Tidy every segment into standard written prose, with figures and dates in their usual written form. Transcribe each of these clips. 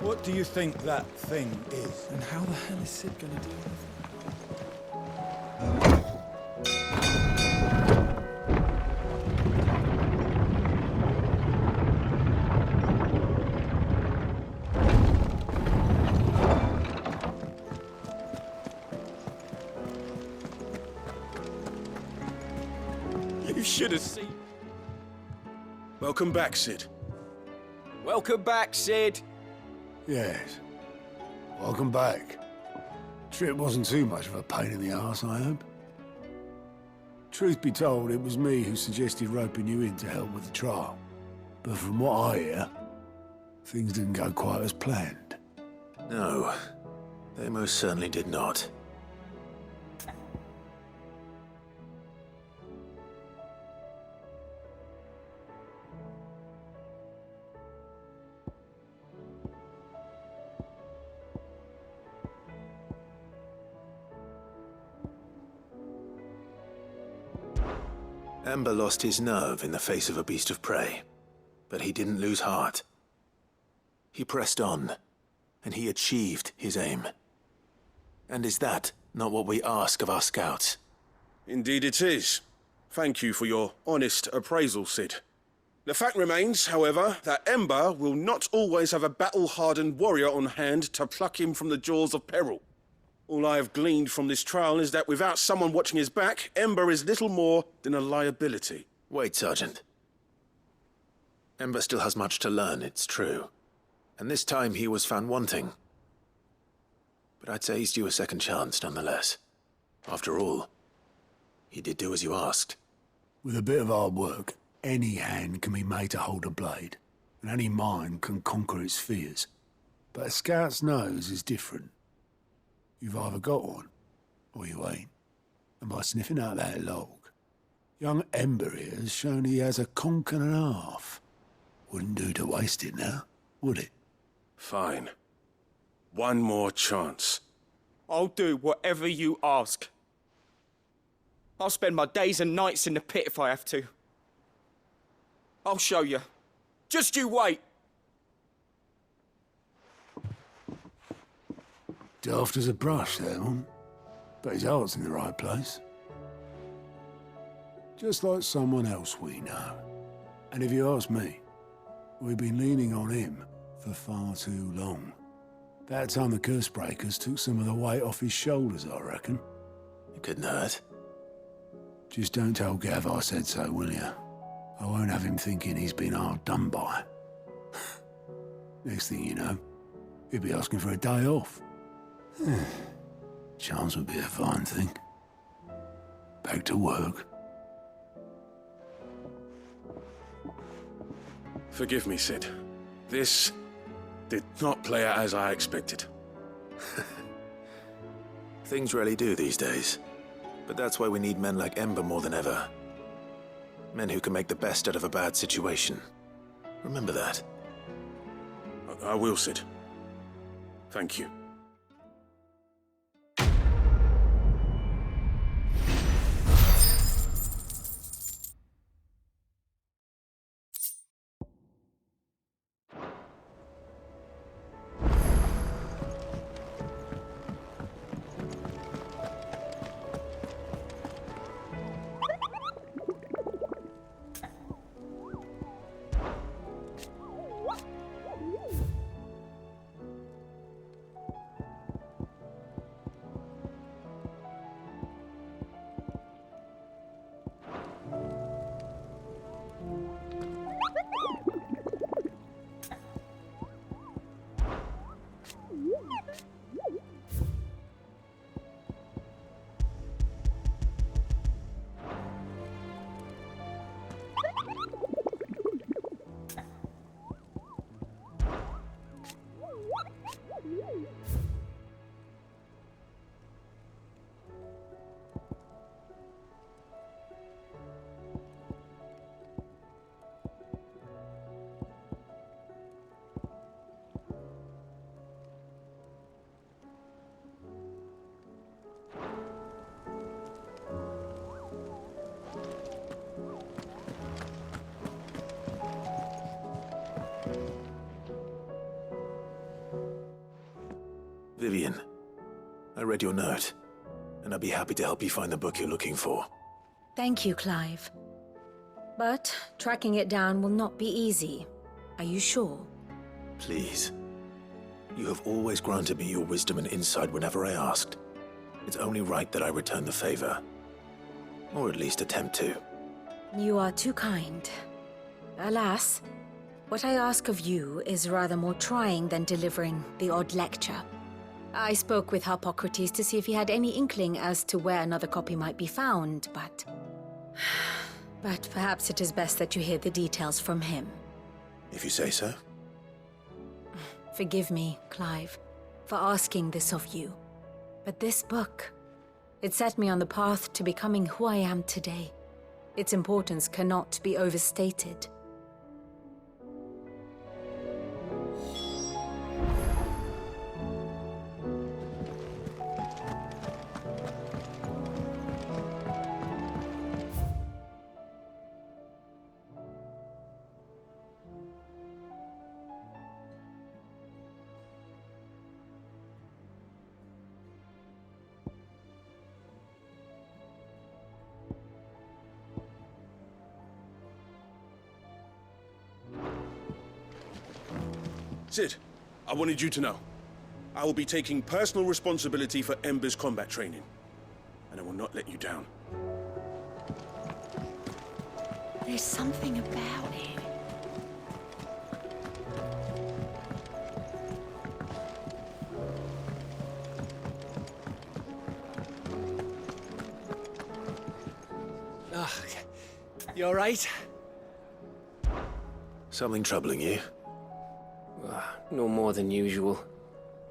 What do you think that thing is? And how the hell is Sid gonna deal with it? You should have seen. Welcome back, Sid. Welcome back, Sid. Yes. Welcome back. Trip wasn't too much of a pain in the arse, I hope. Truth be told, it was me who suggested roping you in to help with the trial. But from what I hear, things didn't go quite as planned. No, they most certainly did not. Ember lost his nerve in the face of a beast of prey, but he didn't lose heart. He pressed on, and he achieved his aim. And is that not what we ask of our scouts? Indeed it is. Thank you for your honest appraisal, Sid. The fact remains, however, that Ember will not always have a battle-hardened warrior on hand to pluck him from the jaws of peril. All I have gleaned from this trial is that without someone watching his back, Ember is little more than a liability. Wait, Sergeant. Ember still has much to learn, it's true. And this time he was found wanting. But I'd say he's due a second chance, nonetheless. After all, he did do as you asked. With a bit of hard work, any hand can be made to hold a blade, and any mind can conquer its fears. But a scout's nose is different. You've either got one, or you ain't. And by sniffing out that log, young Ember here has shown he has a conch and a half. Wouldn't do to waste it now, would it? Fine. One more chance. I'll do whatever you ask. I'll spend my days and nights in the pit if I have to. I'll show you. Just you wait. Daft as a brush, that one. But his heart's in the right place. Just like someone else we know. And if you ask me, we've been leaning on him for far too long. That time the curse breakers took some of the weight off his shoulders, I reckon. It couldn't hurt. Just don't tell Gav I said so, will you? I won't have him thinking he's been hard done by. Next thing you know, he'll be asking for a day off. Chance would be a fine thing. Back to work. Forgive me, Sid. This did not play out as I expected. Things really do these days. But that's why we need men like Ember more than ever. Men who can make the best out of a bad situation. Remember that. I will, Sid. Thank you. Vivian, I read your note, and I'd be happy to help you find the book you're looking for. Thank you, Clive. But tracking it down will not be easy. Are you sure? Please. You have always granted me your wisdom and insight whenever I asked. It's only right that I return the favor. Or at least attempt to. You are too kind. Alas, what I ask of you is rather more trying than delivering the odd lecture. I spoke with Harpocrates to see if he had any inkling as to where another copy might be found, but... But perhaps it is best that you hear the details from him. If you say so. Forgive me, Clive, for asking this of you. But this book, it set me on the path to becoming who I am today. Its importance cannot be overstated. Cid, I wanted you to know. I will be taking personal responsibility for Ember's combat training. And I will not let you down. There's something about it. You alright? Something troubling you? No more than usual.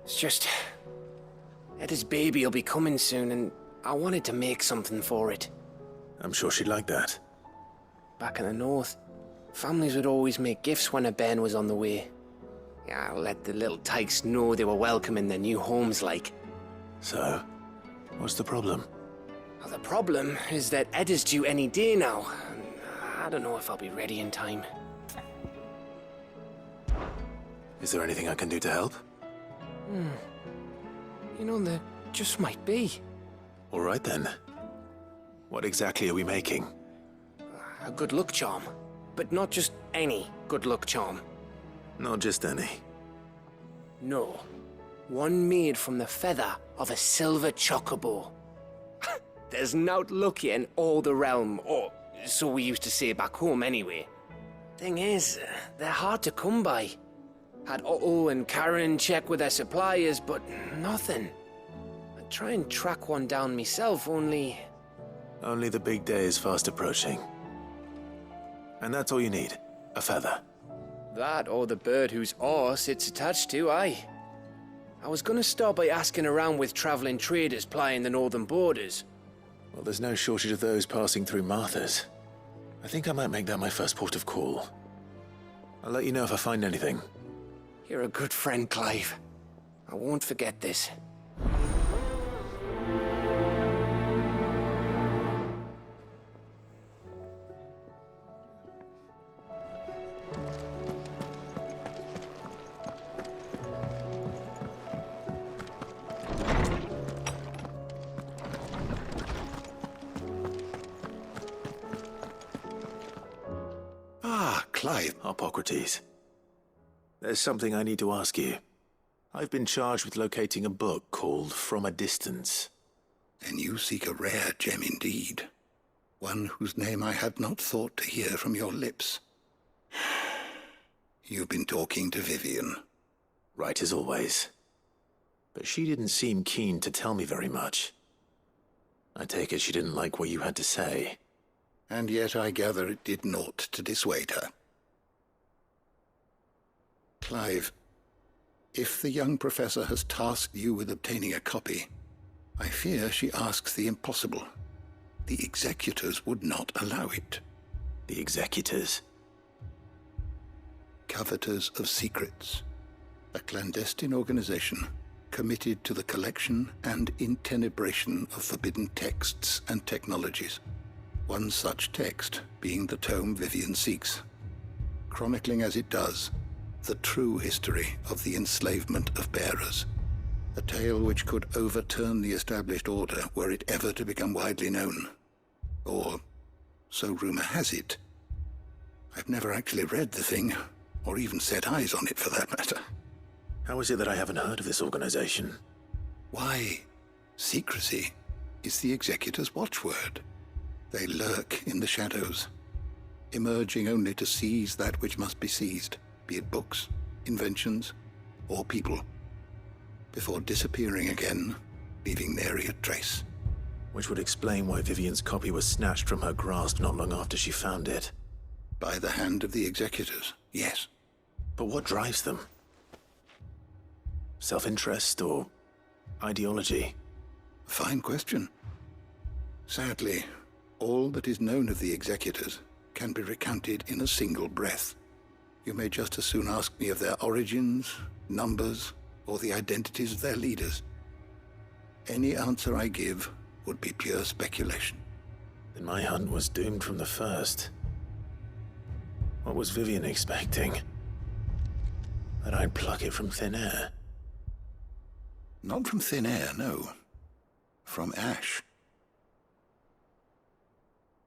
It's just... Eda's baby will be coming soon, and I wanted to make something for it. I'm sure she'd like that. Back in the north, families would always make gifts when a bairn was on the way. Yeah, I'll let the little tykes know they were welcome in their new homes, like. So, what's the problem? Well, the problem is that Eda's due any day now, and I don't know if I'll be ready in time. Is there anything I can do to help? You know, there just might be. All right then. What exactly are we making? A good luck charm. But not just any good luck charm. Not just any. No. One made from the feather of a silver chocobo. There's naught lucky in all the realm, or so we used to say back home anyway. Thing is, they're hard to come by. Had Otto and Karen check with their suppliers, but nothing. I'd try and track one down myself, only... Only the big day is fast approaching. And that's all you need, a feather. That or the bird whose horse it's attached to, aye. I was gonna start by asking around with traveling traders plying the northern borders. Well, there's no shortage of those passing through Martha's. I think I might make that my first port of call. I'll let you know if I find anything. You're a good friend, Clive. I won't forget this. Ah, Clive, Harpocrates. There's something I need to ask you. I've been charged with locating a book called From a Distance. Then you seek a rare gem indeed. One whose name I had not thought to hear from your lips. You've been talking to Vivian. Right as always. But she didn't seem keen to tell me very much. I take it she didn't like what you had to say. And yet I gather it did naught to dissuade her. Clive, if the young professor has tasked you with obtaining a copy, I fear she asks the impossible. The executors would not allow it. The executors? Coveters of Secrets, a clandestine organization committed to the collection and intenebration of forbidden texts and technologies. One such text being the tome Vivian seeks, chronicling as it does the true history of the enslavement of bearers. A tale which could overturn the established order were it ever to become widely known. Or so rumor has it. I've never actually read the thing, or even set eyes on it for that matter. How is it that I haven't heard of this organization? Why, secrecy is the Executor's watchword. They lurk in the shadows, emerging only to seize that which must be seized, be it books, inventions, or people, before disappearing again, leaving nary a trace. Which would explain why Vivian's copy was snatched from her grasp not long after she found it. By the hand of the Executors, yes. But what drives them? Self-interest or ideology? Fine question. Sadly, all that is known of the Executors can be recounted in a single breath. You may just as soon ask me of their origins, numbers, or the identities of their leaders. Any answer I give would be pure speculation. Then my hunt was doomed from the first. What was Vivian expecting? That I'd pluck it from thin air? Not from thin air, no. From ash.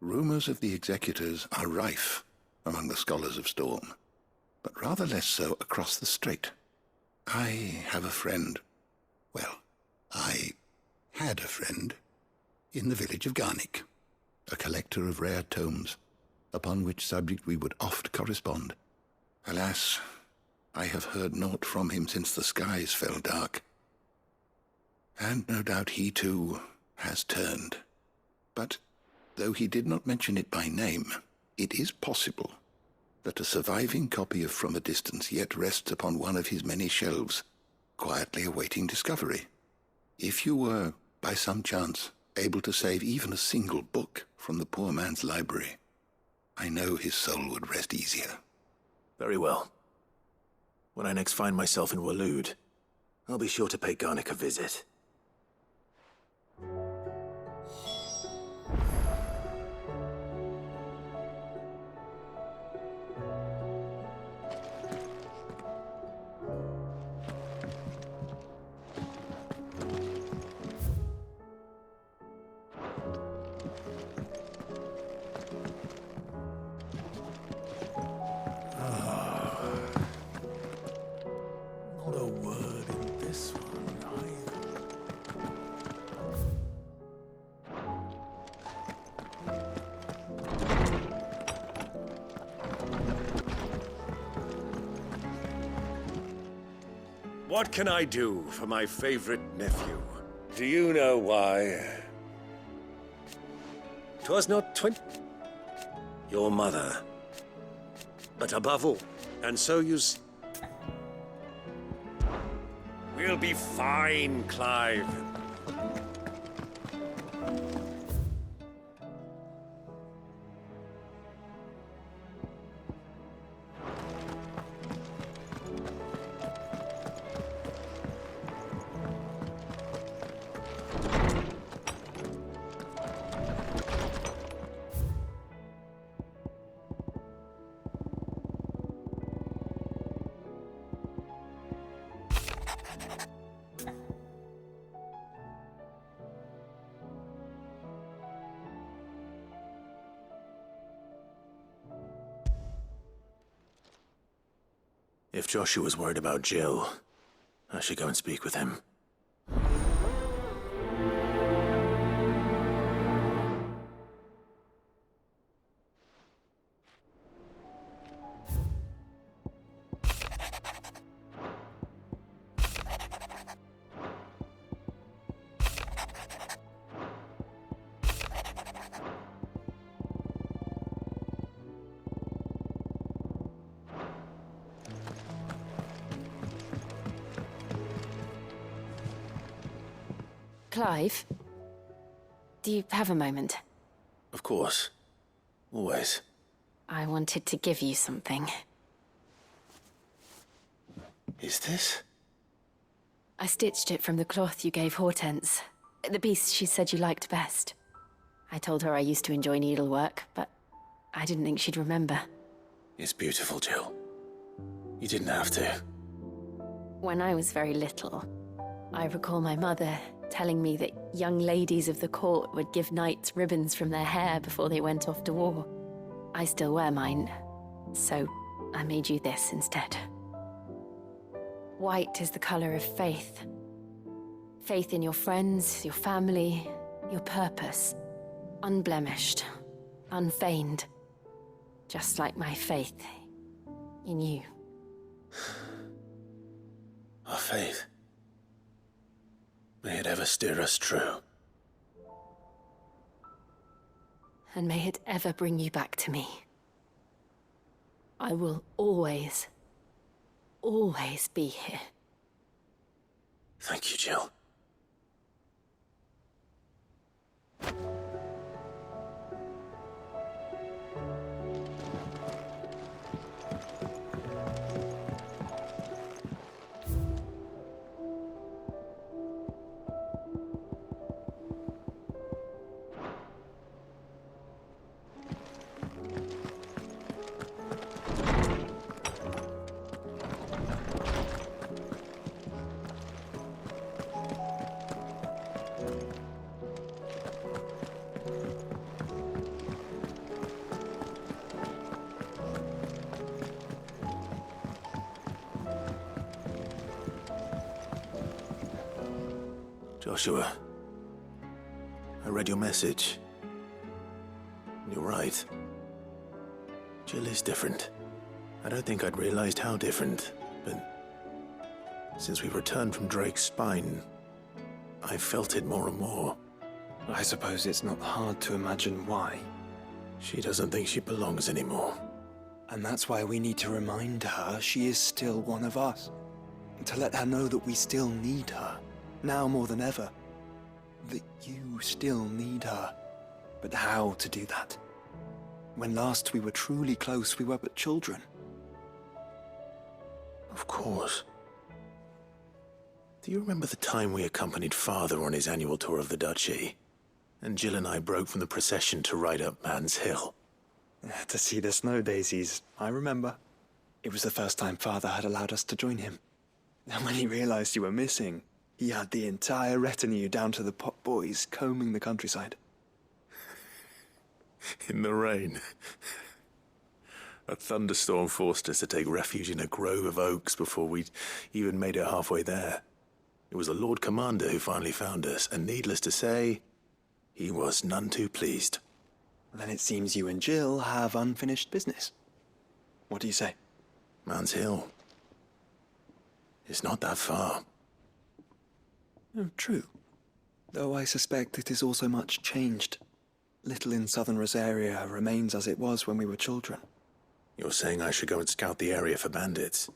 Rumors of the Executors are rife among the scholars of Storm, but rather less so across the Strait. I have a friend. Well, I had a friend in the village of Garnick, a collector of rare tomes, upon which subject we would oft correspond. Alas, I have heard naught from him since the skies fell dark. And no doubt he too has turned. But though he did not mention it by name, it is possible that a surviving copy of From a Distance yet rests upon one of his many shelves, quietly awaiting discovery. If you were, by some chance, able to save even a single book from the poor man's library, I know his soul would rest easier. Very well. When I next find myself in Waloed, I'll be sure to pay Garnick a visit. Not a word in this one, either. What can I do for my favorite nephew? Do you know why? 'Twas not your mother. But above all, and so you we'll be fine, Clive. If Joshua's worried about Jill, I should go and speak with him. Clive, do you have a moment? Of course. Always. I wanted to give you something. Is this? I stitched it from the cloth you gave Hortense. The piece she said you liked best. I told her I used to enjoy needlework, but I didn't think she'd remember. It's beautiful, Jill. You didn't have to. When I was very little, I recall my mother telling me that young ladies of the court would give knights ribbons from their hair before they went off to war. I still wear mine, so I made you this instead. White is the color of faith. Faith in your friends, your family, your purpose. Unblemished, unfeigned. Just like my faith in you. Our faith. May it ever steer us true. And may it ever bring you back to me. I will always, always be here. Thank you, Jill. Joshua, I read your message. You're right. Jill is different. I don't think I'd realized how different, but since we returned from Drake's spine, I've felt it more and more. I suppose it's not hard to imagine why. She doesn't think she belongs anymore. And that's why we need to remind her she is still one of us. To let her know that we still need her. Now more than ever. That you still need her. But how to do that? When last we were truly close, we were but children. Of course. Do you remember the time we accompanied Father on his annual tour of the Duchy? And Jill and I broke from the procession to ride up Man's Hill. To see the snow daisies, I remember. It was the first time Father had allowed us to join him. And when he realized you were missing, he had the entire retinue down to the pot boys combing the countryside. In the rain. A thunderstorm forced us to take refuge in a grove of oaks before we'd even made it halfway there. It was the Lord Commander who finally found us, and needless to say, he was none too pleased. Then it seems you and Jill have unfinished business. What do you say? Man's Hill. It's not that far. Oh, true. Though I suspect it is also much changed. Little in southern Rosaria remains as it was when we were children. You're saying I should go and scout the area for bandits?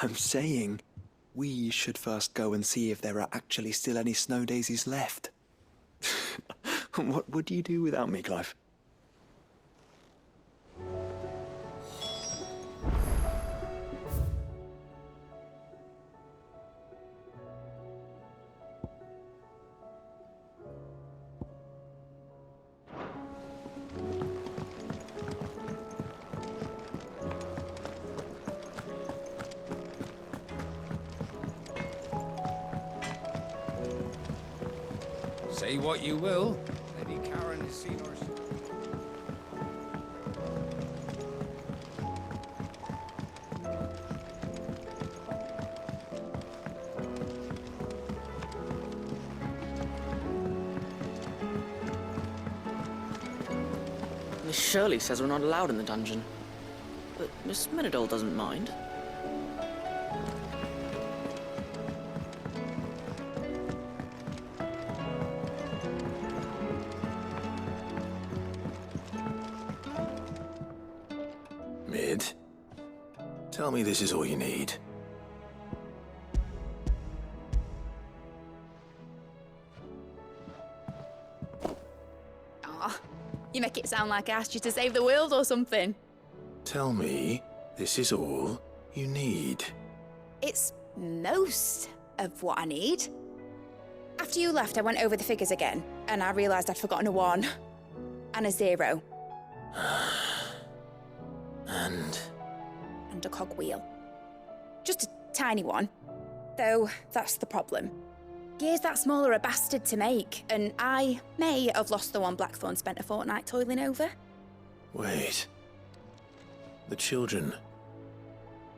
I'm saying we should first go and see if there are actually still any snow daisies left. What would you do without me, Clive? Say what you will, Lady Karen has seen her. Miss Shirley says we're not allowed in the dungeon. But Miss Menadol doesn't mind. Mid, tell me this is all you need. You make it sound like I asked you to save the world or something. Tell me this is all you need. It's most of what I need. After you left, I went over the figures again, and I realised I'd forgotten a 1 and a 0. And a cogwheel. Just a tiny one. Though, that's the problem. Gears that small are a bastard to make, and I may have lost the one Blackthorn spent a fortnight toiling over. Wait. The children.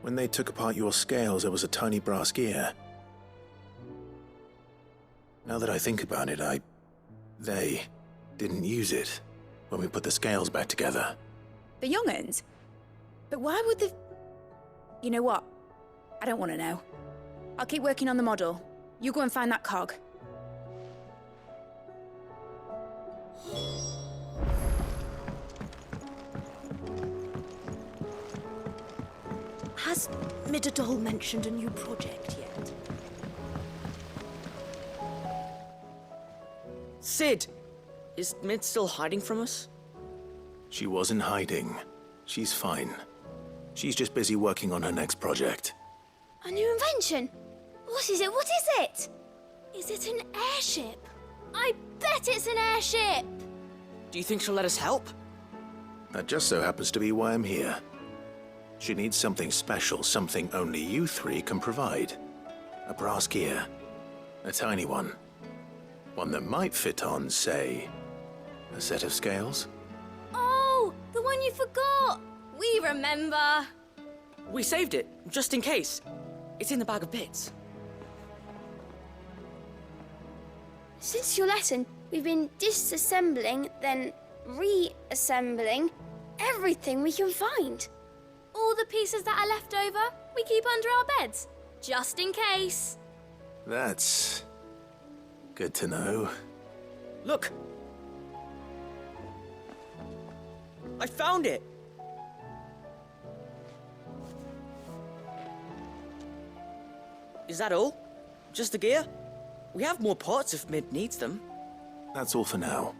When they took apart your scales, there was a tiny brass gear. Now that I think about it, they didn't use it when we put the scales back together. The young'uns? But why would the... You know what? I don't want to know. I'll keep working on the model. You go and find that cog. Has Midadol mentioned a new project yet? Sid! Is Mid still hiding from us? She wasn't hiding. She's fine. She's just busy working on her next project. A new invention? What is it? What is it? Is it an airship? I bet it's an airship! Do you think she'll let us help? That just so happens to be why I'm here. She needs something special, something only you three can provide. A brass gear. A tiny one. One that might fit on, say, a set of scales? Oh, the one you forgot! We remember! We saved it, just in case. It's in the bag of bits. Since your lesson, we've been disassembling, then reassembling everything we can find. All the pieces that are left over, we keep under our beds, just in case. That's good to know. Look! I found it! Is that all? Just the gear? We have more parts if Mid needs them. That's all for now.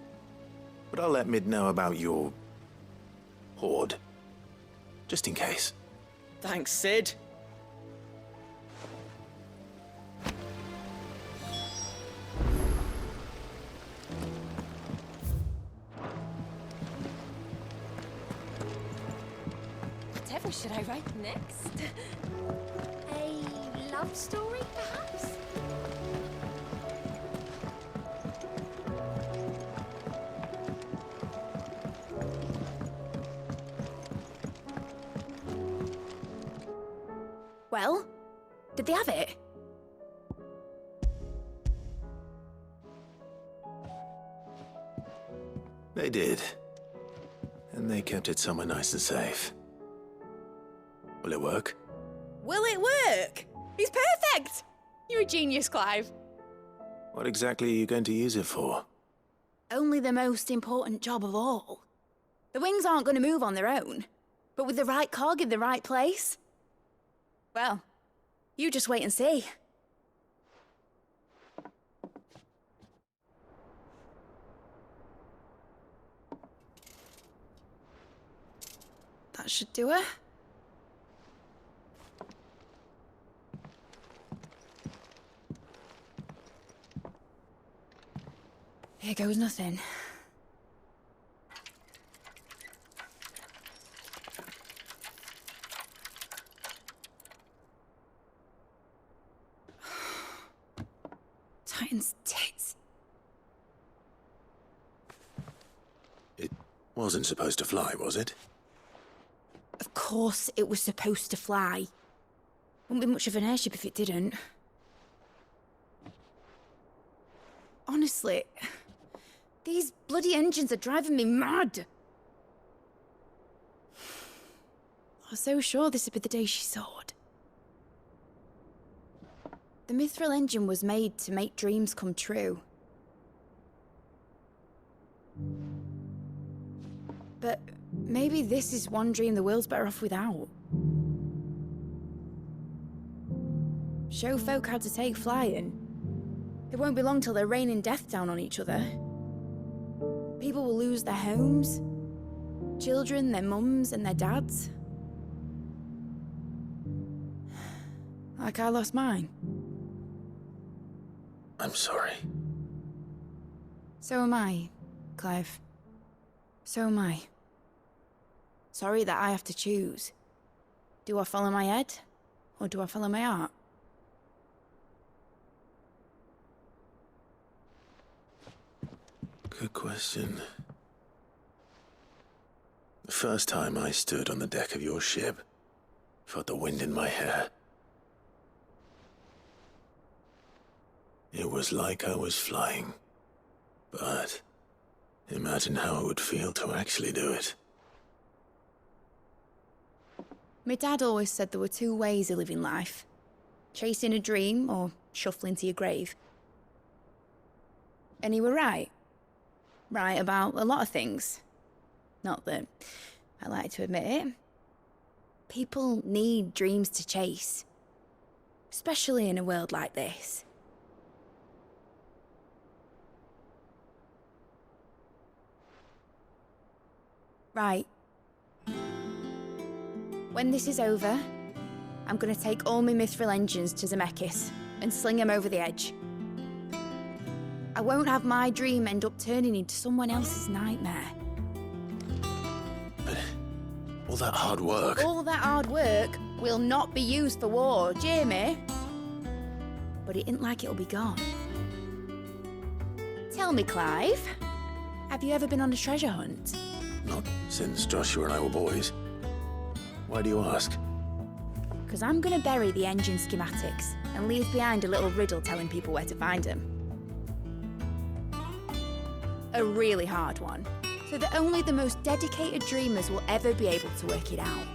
But I'll let Mid know about your hoard. Just in case. Thanks, Sid. Whatever should I write next? A love story, perhaps? Well, did they have it? They did. And they kept it somewhere nice and safe. Will it work? Will it work? He's perfect! You're a genius, Clive. What exactly are you going to use it for? Only the most important job of all. The wings aren't going to move on their own. But with the right cog in the right place... Well, you just wait and see. That should do it. Here goes nothing. Titan's tits. It wasn't supposed to fly, was it? Of course it was supposed to fly. Wouldn't be much of an airship if it didn't. Honestly, these bloody engines are driving me mad. I was so sure this would be the day she soared. The Mithril engine was made to make dreams come true. But maybe this is one dream the world's better off without. Show folk how to take flying. It won't be long till they're raining death down on each other. People will lose their homes, children, their mums and their dads. Like I lost mine. I'm sorry. So am I, Clive. So am I. Sorry that I have to choose. Do I follow my head, or do I follow my heart? Good question. The first time I stood on the deck of your ship, felt the wind in my hair. It was like I was flying. But imagine how it would feel to actually do it. My dad always said there were two ways of living life. Chasing a dream or shuffling to your grave. And he were right. Right about a lot of things. Not that I like to admit it. People need dreams to chase. Especially in a world like this. Right. When this is over, I'm gonna take all my mithril engines to Zemeckis and sling them over the edge. I won't have my dream end up turning into someone else's nightmare. But all that hard work... All that hard work will not be used for war, Jamie. But it ain't like it'll be gone. Tell me, Clive, have you ever been on a treasure hunt? Not since Joshua and I were boys. Why do you ask? Because I'm gonna bury the engine schematics and leave behind a little riddle telling people where to find them. A really hard one, so that only the most dedicated dreamers will ever be able to work it out.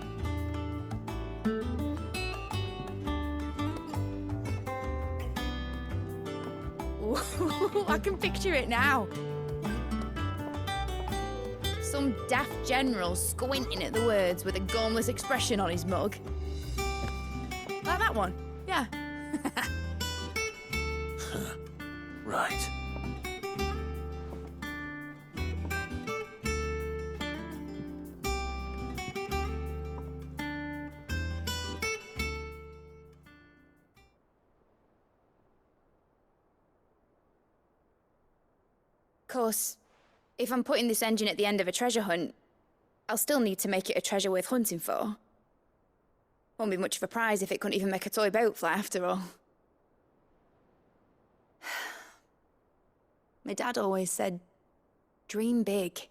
Ooh, I can picture it now. Some daft general squinting at the words with a gormless expression on his mug. Like that one, yeah. Right. Of course, if I'm putting this engine at the end of a treasure hunt, I'll still need to make it a treasure worth hunting for. Won't be much of a prize if it couldn't even make a toy boat fly after all. My dad always said, dream big.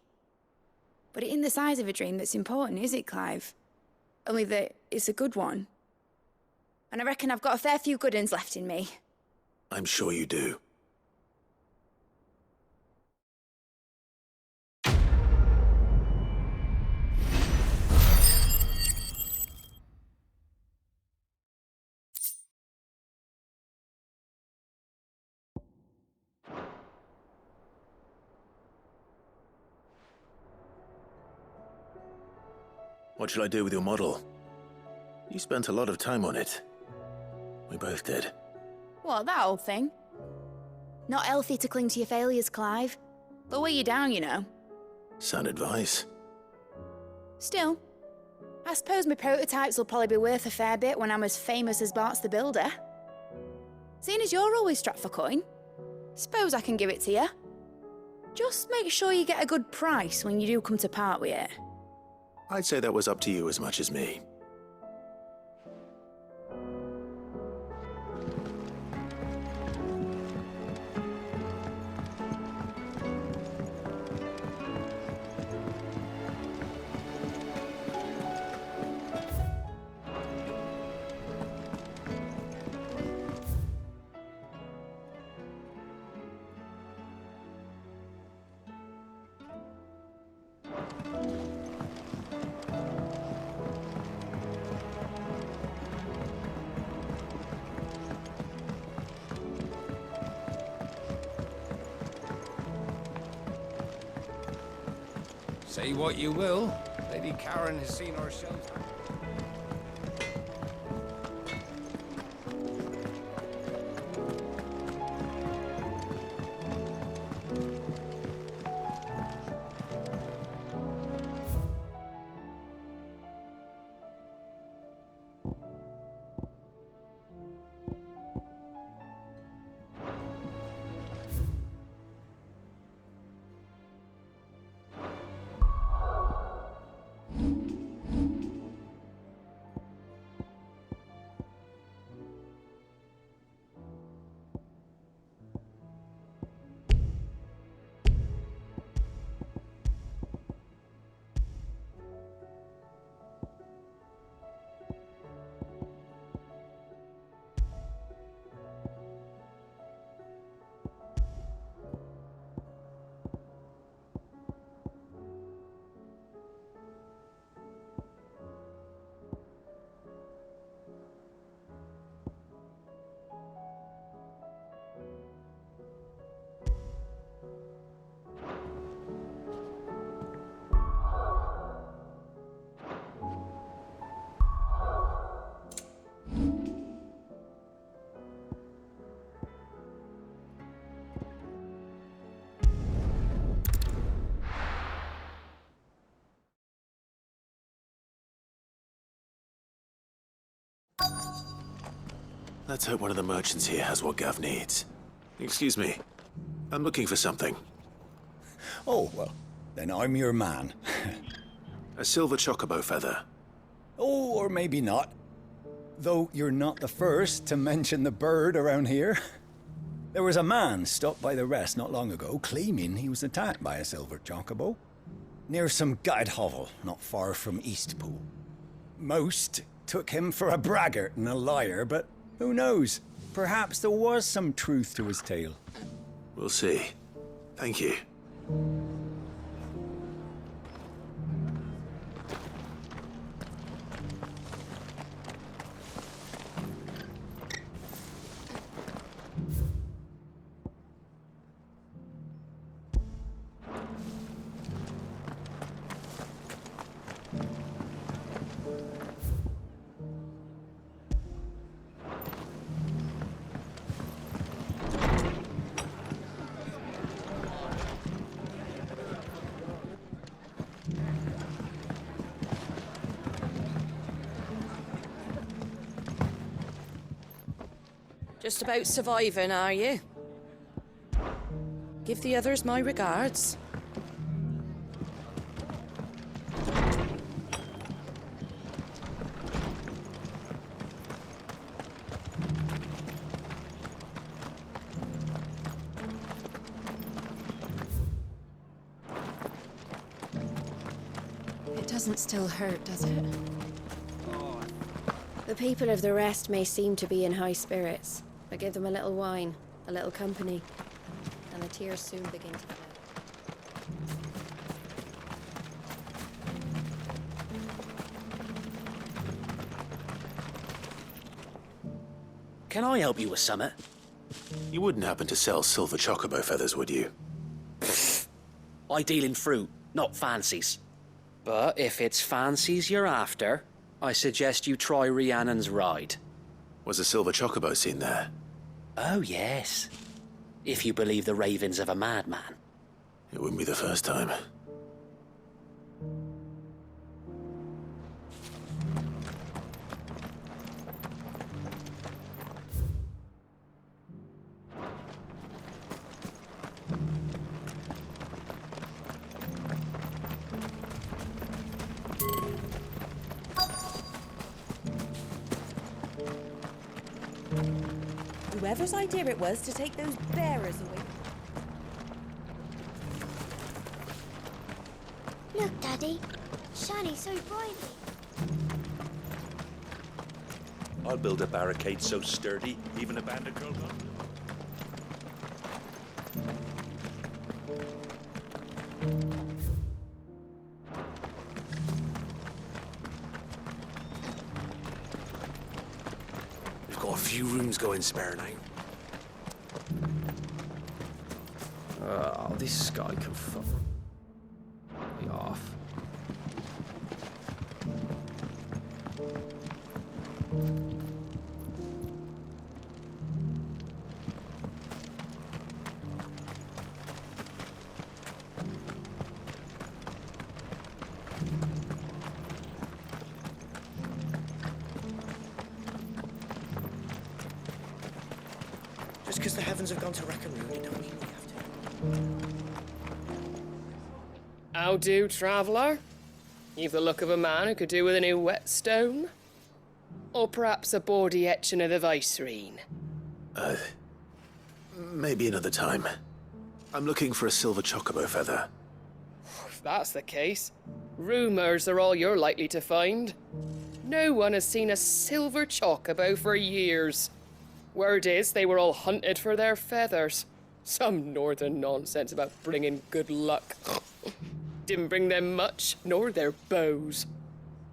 But it ain't the size of a dream that's important, is it, Clive? Only that it's a good one. And I reckon I've got a fair few good uns left in me. I'm sure you do. What shall I do with your model? You spent a lot of time on it. We both did. What, that old thing? Not healthy to cling to your failures, Clive. They'll weigh you down, you know. Sound advice. Still, I suppose my prototypes will probably be worth a fair bit when I'm as famous as Bart's the Builder. Seeing as you're always strapped for coin, suppose I can give it to you. Just make sure you get a good price when you do come to part with it. I'd say that was up to you as much as me. Say what you will, Lady Karen has seen herself. Let's hope one of the merchants here has what Gav needs. Excuse me. I'm looking for something. Oh, well, then I'm your man. A silver chocobo feather. Oh, or maybe not. Though you're not the first to mention the bird around here. There was a man stopped by the rest not long ago, claiming he was attacked by a silver chocobo. Near some gutted hovel, not far from Eastpool. Most took him for a braggart and a liar, but who knows? Perhaps there was some truth to his tale. We'll see. Thank you. Just about surviving, are you? Give the others my regards. It doesn't still hurt, does it? The people of the rest may seem to be in high spirits, but give them a little wine, a little company, and the tears soon begin to flow. Can I help you with something? You wouldn't happen to sell silver chocobo feathers, would you? I deal in fruit, not fancies. But if it's fancies you're after, I suggest you try Rhiannon's ride. Was a silver chocobo seen there? Oh, yes. If you believe the ravings of a madman. It wouldn't be the first time. Whoever's idea it was to take those bearers away. Look, Daddy. Shining so brightly. I'll build a barricade so sturdy, even a bandit girl won't. We've got a few rooms going spare now. Oh, this guy can fuck me off. Just because the heavens have gone to rack and ruin, it don't mean we have to. How do, traveller? You've the look of a man who could do with a new whetstone. Or perhaps a bawdy etching of the Vicerine. Maybe another time. I'm looking for a silver chocobo feather. If that's the case, rumours are all you're likely to find. No one has seen a silver chocobo for years. Word is they were all hunted for their feathers. Some northern nonsense about bringing good luck. Didn't bring them much, nor their bows.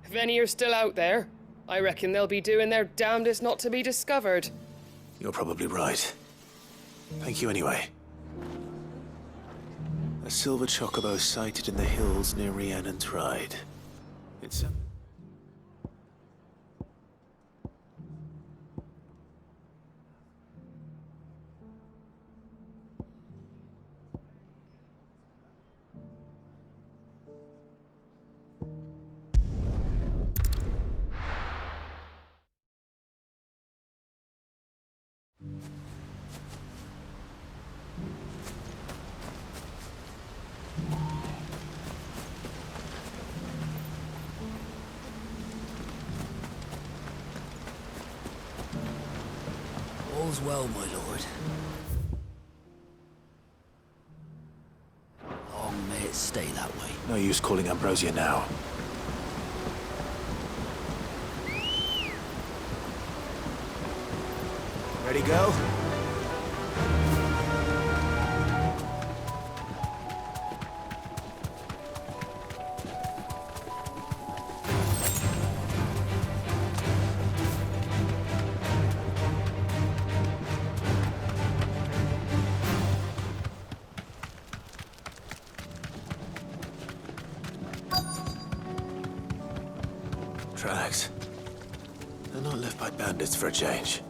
If any are still out there, I reckon they'll be doing their damnedest not to be discovered. You're probably right. Thank you anyway. A silver chocobo sighted in the hills near Rhiannon's Ride. It's All's well, my lord. Long may it stay that way. No use calling Ambrosia now. Ready, go? Tracks. They're not left by bandits for a change.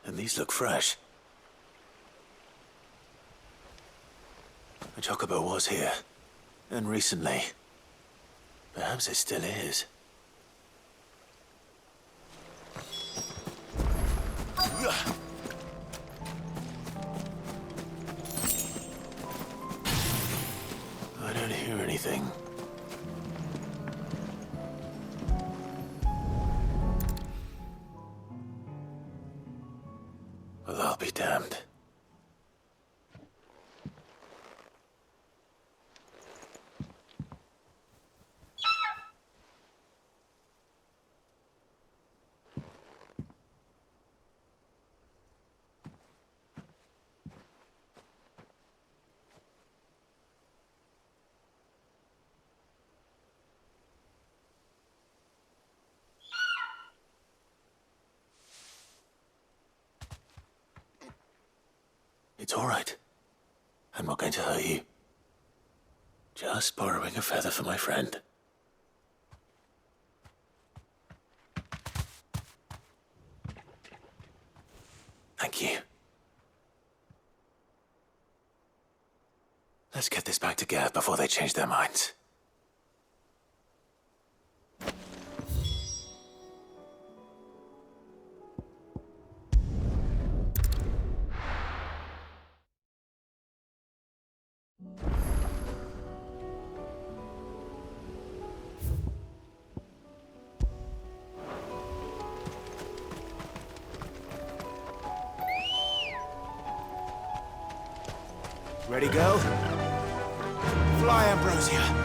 And these look fresh. A chocobo was here. And recently. Perhaps it still is. I don't hear anything. Well, I'll be damned. It's all right. I'm not going to hurt you. Just borrowing a feather for my friend. Thank you. Let's get this back to Gav before they change their minds. Ready, go? Fly, Ambrosia.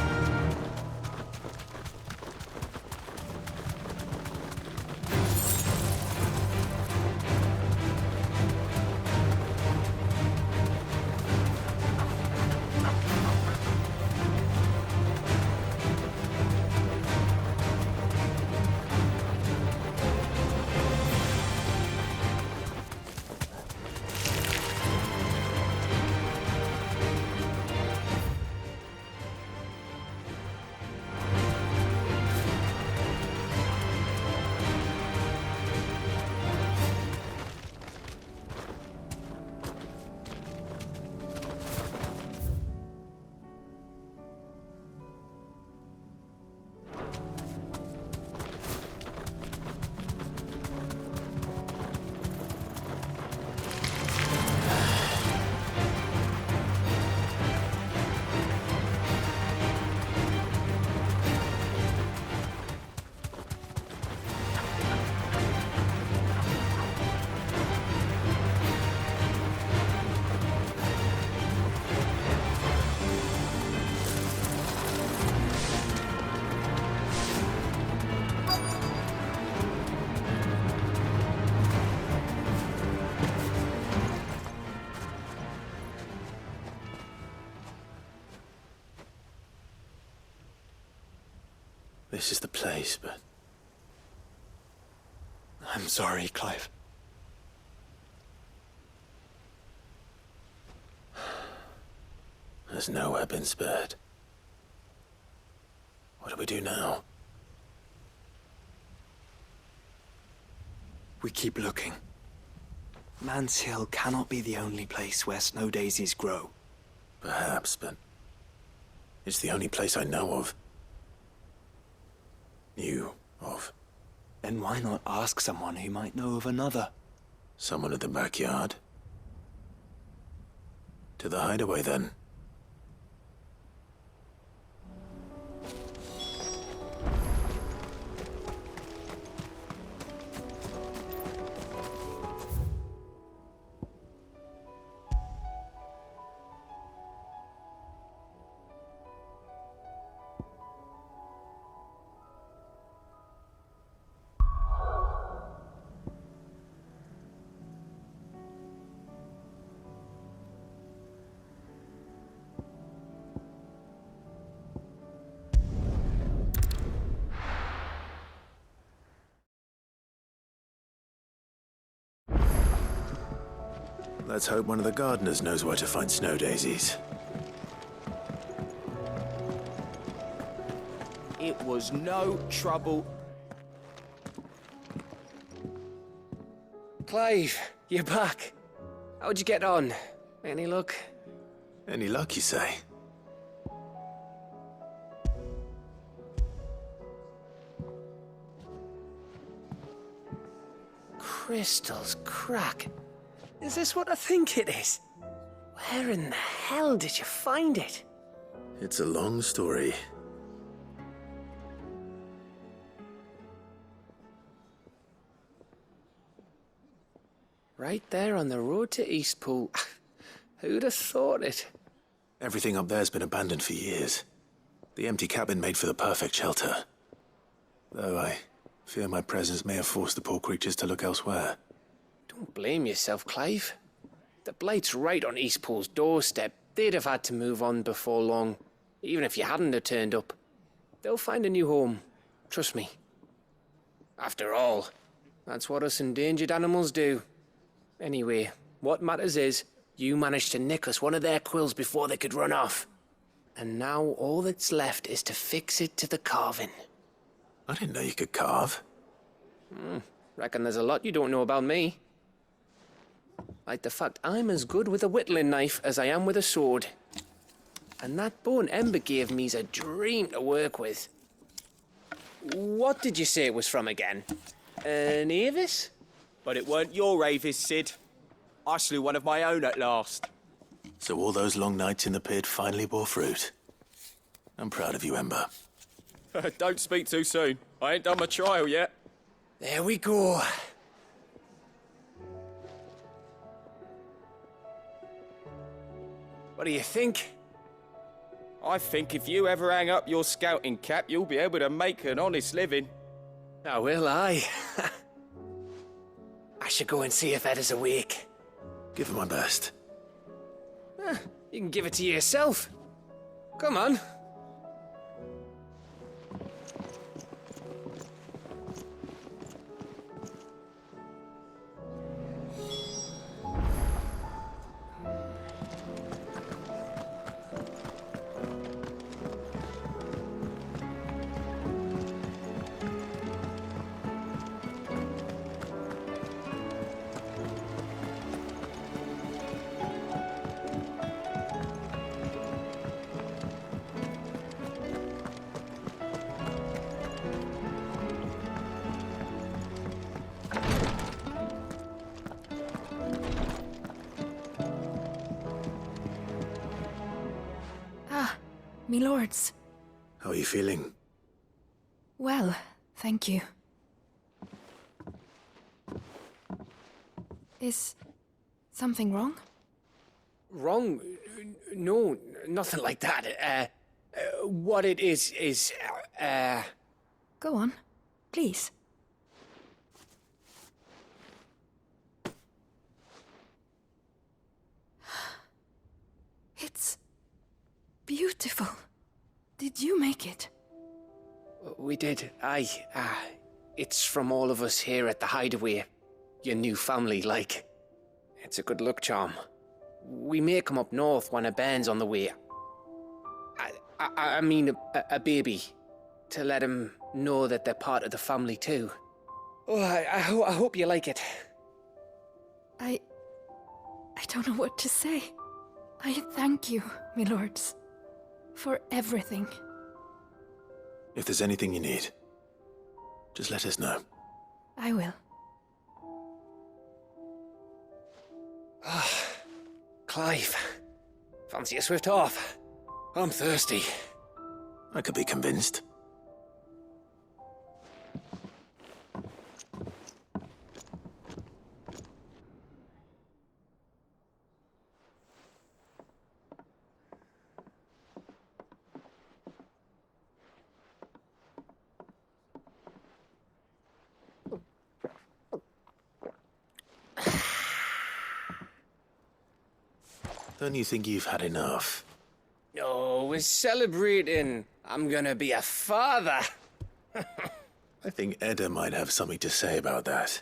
this is the place, but... I'm sorry, Clive. Has nowhere been spared. What do we do now? We keep looking. Man's Hill cannot be the only place where snow daisies grow. Perhaps, but it's the only place I know of. Knew of. Then why not ask someone who might know of another? Someone at the backyard? To the hideaway, then. Let's hope one of the gardeners knows where to find snow daisies. It was no trouble. Clive, you're back. How'd you get on? Any luck? Any luck, you say? Crystals crack. Is this what I think it is? Where in the hell did you find it? It's a long story. Right there on the road to Eastpool. Who'd have thought it? Everything up there's been abandoned for years. The empty cabin made for the perfect shelter. Though I fear my presence may have forced the poor creatures to look elsewhere. Don't blame yourself, Clive. The Blight's right on Eastpool's doorstep. They'd have had to move on before long, even if you hadn't have turned up. They'll find a new home. Trust me. After all, that's what us endangered animals do. Anyway, what matters is, you managed to nick us one of their quills before they could run off. And now all that's left is to fix it to the carving. I didn't know you could carve. Reckon there's a lot you don't know about me. Like the fact I'm as good with a whittling knife as I am with a sword. And that bone Ember gave me's a dream to work with. What did you say it was from again? An Avis? But it weren't your Avis, Sid. I slew one of my own at last. So all those long nights in the pit finally bore fruit. I'm proud of you, Ember. Don't speak too soon. I ain't done my trial yet. There we go. What do you think? I think if you ever hang up your scouting cap, you'll be able to make an honest living. Oh, will I? I should go and see if Ed is awake. Give it my best. You can give it to yourself. Come on. Me lords. How are you feeling? Well, thank you. Is something wrong? Wrong? No, nothing like that. What it is... Go on, please. It's beautiful. Did you make it? We did, aye. It's from all of us here at the Hideaway. Your new family, like. It's a good luck charm. We may come up north when a band's on the way. I mean a baby. To let him know that they're part of the family too. Oh, I hope you like it. I don't know what to say. I thank you, my lords, for everything. If there's anything you need, just let us know. I will. Clive, fancy a swift off? I'm thirsty. I could be convinced. Don't you think you've had enough? No, we're celebrating. I'm gonna be a father. I think Edda might have something to say about that.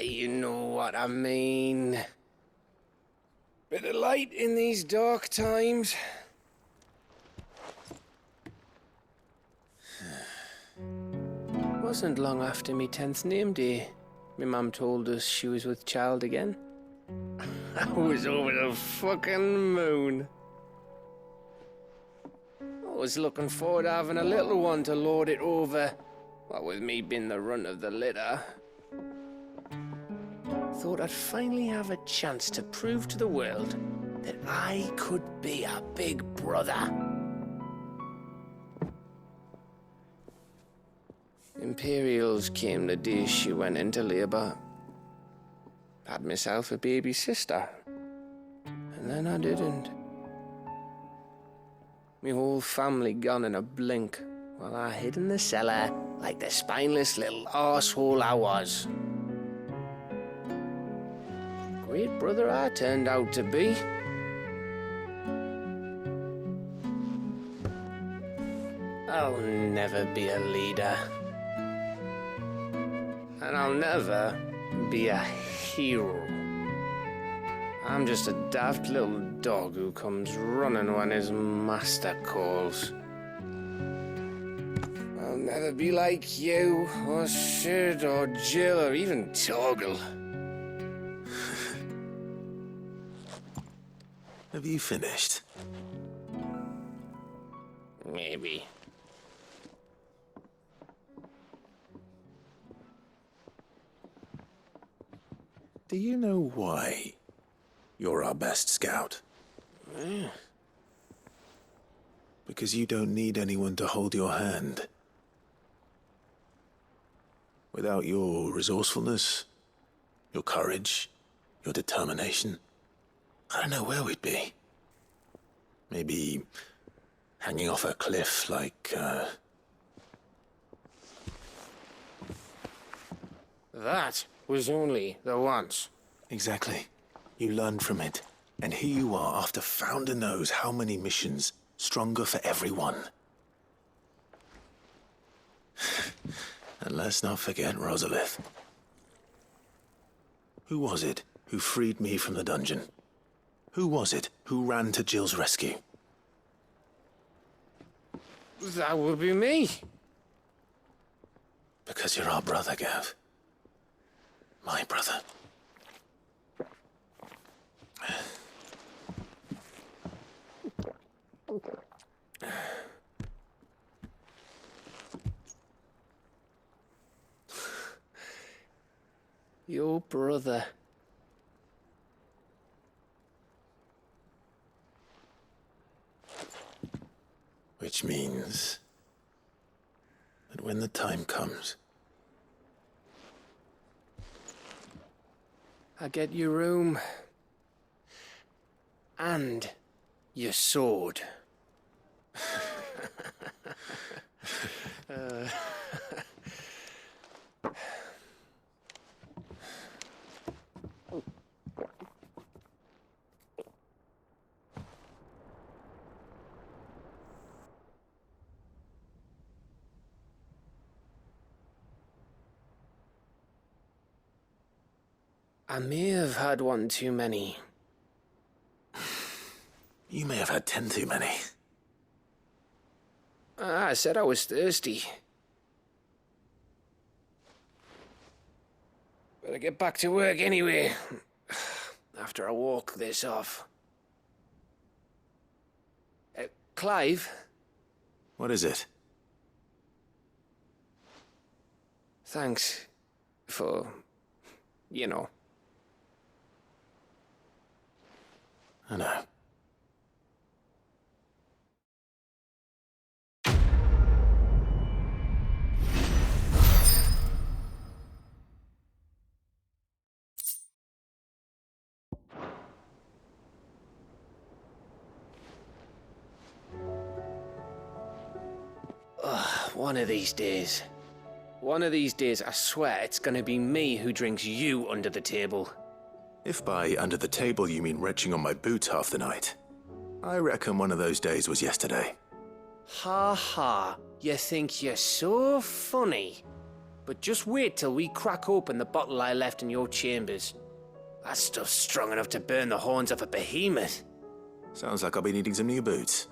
You know what I mean. Bit of light in these dark times. Wasn't long after me 10th name day, my mum told us she was with child again. I was over the fucking moon. I was looking forward to having a little one to lord it over, what with me being the runt of the litter. Thought I'd finally have a chance to prove to the world that I could be a big brother. Imperials came the day she went into labour. Had myself a baby sister. And then I didn't. My whole family gone in a blink, while I hid in the cellar like the spineless little arsehole I was. Great brother I turned out to be. I'll never be a leader. And I'll never be a hero. I'm just a daft little dog who comes running when his master calls. I'll never be like you, or Sid, or Jill, or even Torgal. Have you finished? Maybe. Do you know why you're our best scout? Yeah. Because you don't need anyone to hold your hand. Without your resourcefulness, your courage, your determination, I don't know where we'd be. Maybe hanging off a cliff like, That was only the once. Exactly. You learned from it. And here you are, after Founder knows how many missions, stronger for everyone. And let's not forget Rosalith. Who was it who freed me from the dungeon? Who was it who ran to Jill's rescue? That would be me. Because you're our brother, Gav. My brother. Your brother. Which means that when the time comes, I get your room. And your sword. I may have had one too many. You may have had 10 too many. I said I was thirsty. Better get back to work anyway, after I walk this off. Clive? What is it? Thanks for, you know. I know. One of these days. One of these days, I swear, it's gonna be me who drinks you under the table. If by under the table you mean retching on my boots half the night, I reckon one of those days was yesterday. Ha ha, you think you're so funny. But just wait till we crack open the bottle I left in your chambers. That stuff's strong enough to burn the horns off a behemoth. Sounds like I'll be needing some new boots.